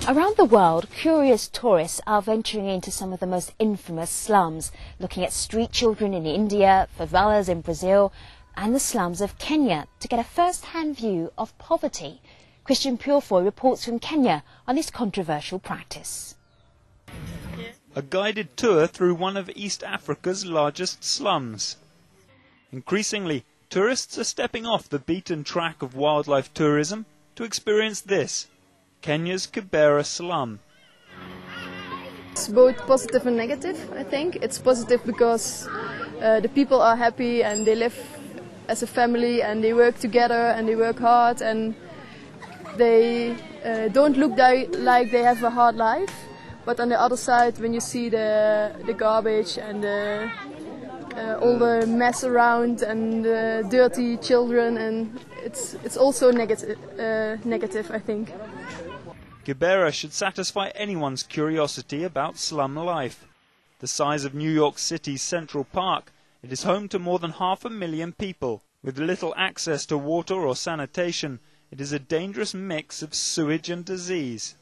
Around the world, curious tourists are venturing into some of the most infamous slums, looking at street children in India, favelas in Brazil, and the slums of Kenya to get a first-hand view of poverty. Christian Purefoy reports from Kenya on this controversial practice. A guided tour through one of East Africa's largest slums. Increasingly, tourists are stepping off the beaten track of wildlife tourism to experience this, Kenya's Kibera slum. It's both positive and negative, I think. It's positive because the people are happy and they live as a family and they work together and they work hard and they don't look like they have a hard life. But on the other side, when you see the garbage and all the mess around and dirty children, and it's also negative, I think. Kibera should satisfy anyone's curiosity about slum life. The size of New York City's Central Park, it is home to more than 500,000 people. With little access to water or sanitation, it is a dangerous mix of sewage and disease.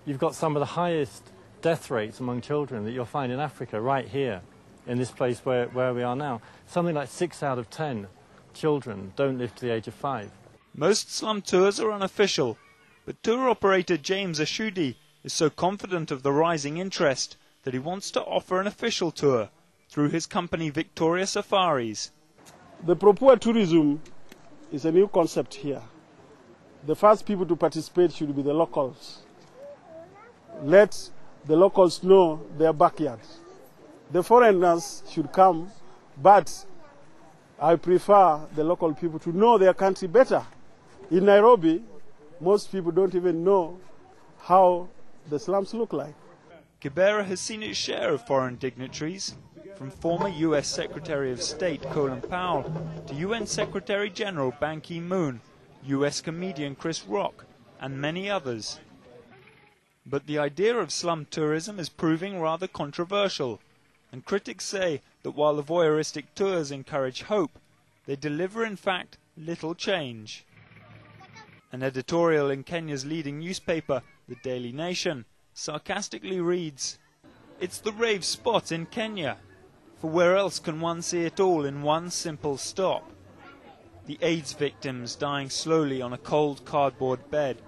You've got some of the highest death rates among children that you'll find in Africa right here, in this place where we are now. Something like 6 out of 10 children don't live to the age of 5. Most slum tours are unofficial, but tour operator James Ashudi is so confident of the rising interest that he wants to offer an official tour through his company Victoria Safaris. The Propua tourism is a new concept here. The first people to participate should be the locals. Let the locals know their backyards. The foreigners should come, but I prefer the local people to know their country better. In Nairobi, most people don't even know how the slums look like. Kibera has seen its share of foreign dignitaries, from former US Secretary of State Colin Powell to UN Secretary General Ban Ki-moon, US comedian Chris Rock, and many others. But the idea of slum tourism is proving rather controversial, and critics say that while the voyeuristic tours encourage hope, they deliver in fact little change. An editorial in Kenya's leading newspaper, The Daily Nation, sarcastically reads, "It's the rave spot in Kenya, for where else can one see it all in one simple stop? The AIDS victims dying slowly on a cold cardboard bed,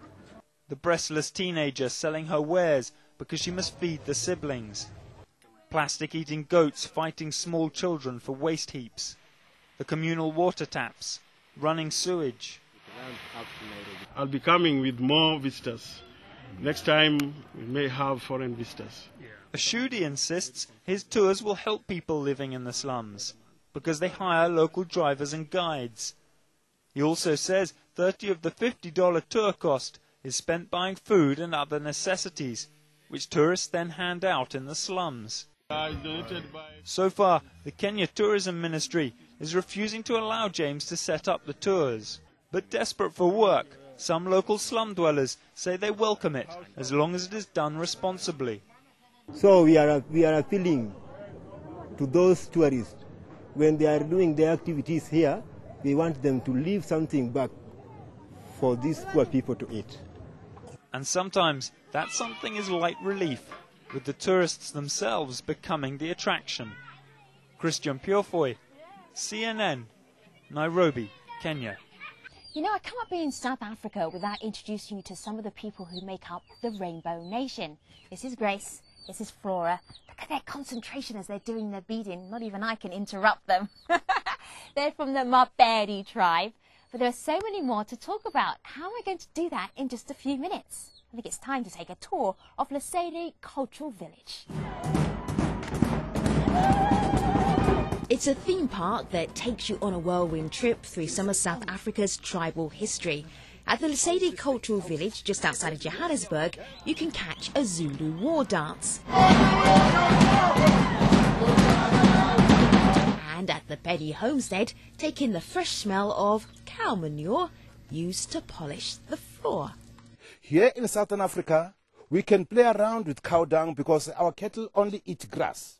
the breastless teenager selling her wares because she must feed the siblings, plastic-eating goats fighting small children for waste heaps, the communal water taps, running sewage." I'll be coming with more visitors. Next time we may have foreign visitors. Ashudi insists his tours will help people living in the slums because they hire local drivers and guides. He also says 30 of the $50 tour cost is spent buying food and other necessities, which tourists then hand out in the slums. So far, the Kenya Tourism Ministry is refusing to allow James to set up the tours. But desperate for work, some local slum dwellers say they welcome it as long as it is done responsibly. So we are appealing to those tourists. When they are doing their activities here, we want them to leave something back for these poor people to eat. And sometimes that something is light relief, with the tourists themselves becoming the attraction. Christian Purefoy, CNN, Nairobi, Kenya. You know, I can't be in South Africa without introducing you to some of the people who make up the Rainbow Nation. This is Grace, this is Flora. Look at their concentration as they're doing their beading. Not even I can interrupt them. They're from the Mapedi tribe. But there are so many more to talk about. How am I going to do that in just a few minutes? I think it's time to take a tour of Lesedi Cultural Village. It's a theme park that takes you on a whirlwind trip through some of South Africa's tribal history. At the Lesedi Cultural Village, just outside of Johannesburg, you can catch a Zulu war dance. And at the Pedi Homestead, take in the fresh smell of cow manure used to polish the floor. Here in Southern Africa, we can play around with cow dung because our cattle only eat grass.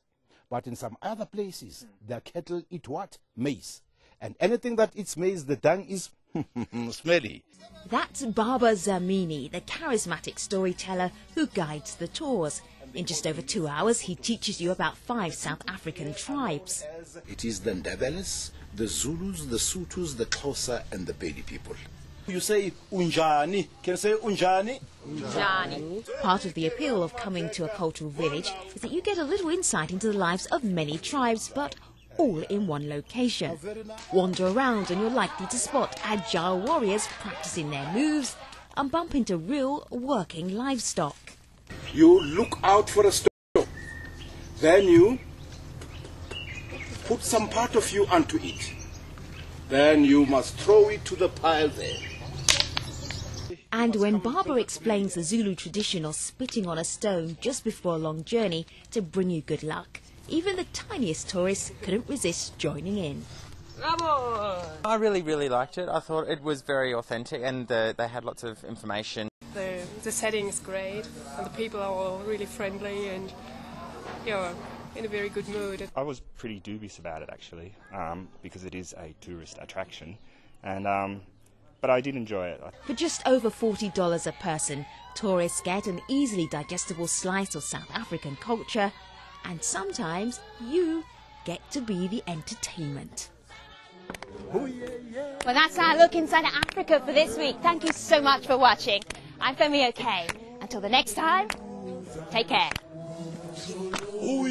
But in some other places, their cattle eat what? Maize. And anything that eats maize, the dung is Smelly. That's Baba Zamini, the charismatic storyteller who guides the tours. In just over 2 hours, he teaches you about 5 South African tribes. It is the Ndebelers, the Zulus, the Sothos, the Xhosa and the Pedi people. You say unjani. Can you say unjani? Unjani. Part of the appeal of coming to a cultural village is that you get a little insight into the lives of many tribes, but all in one location. Wander around and you're likely to spot agile warriors practicing their moves and bump into real working livestock. You look out for a stone. Then you put some part of you onto it. Then you must throw it to the pile there. And when Baba explains the Zulu tradition of spitting on a stone just before a long journey to bring you good luck, even the tiniest tourists couldn't resist joining in. I really liked it. I thought it was very authentic and they had lots of information. The setting is great and the people are all really friendly and in a very good mood. I was pretty dubious about it actually, because it is a tourist attraction, and but I did enjoy it. For just over $40 a person, tourists get an easily digestible slice of South African culture, and sometimes you get to be the entertainment. Well, that's our look inside Africa for this week. Thank you so much for watching. I'm Femi OK. Until the next time, take care. Oh,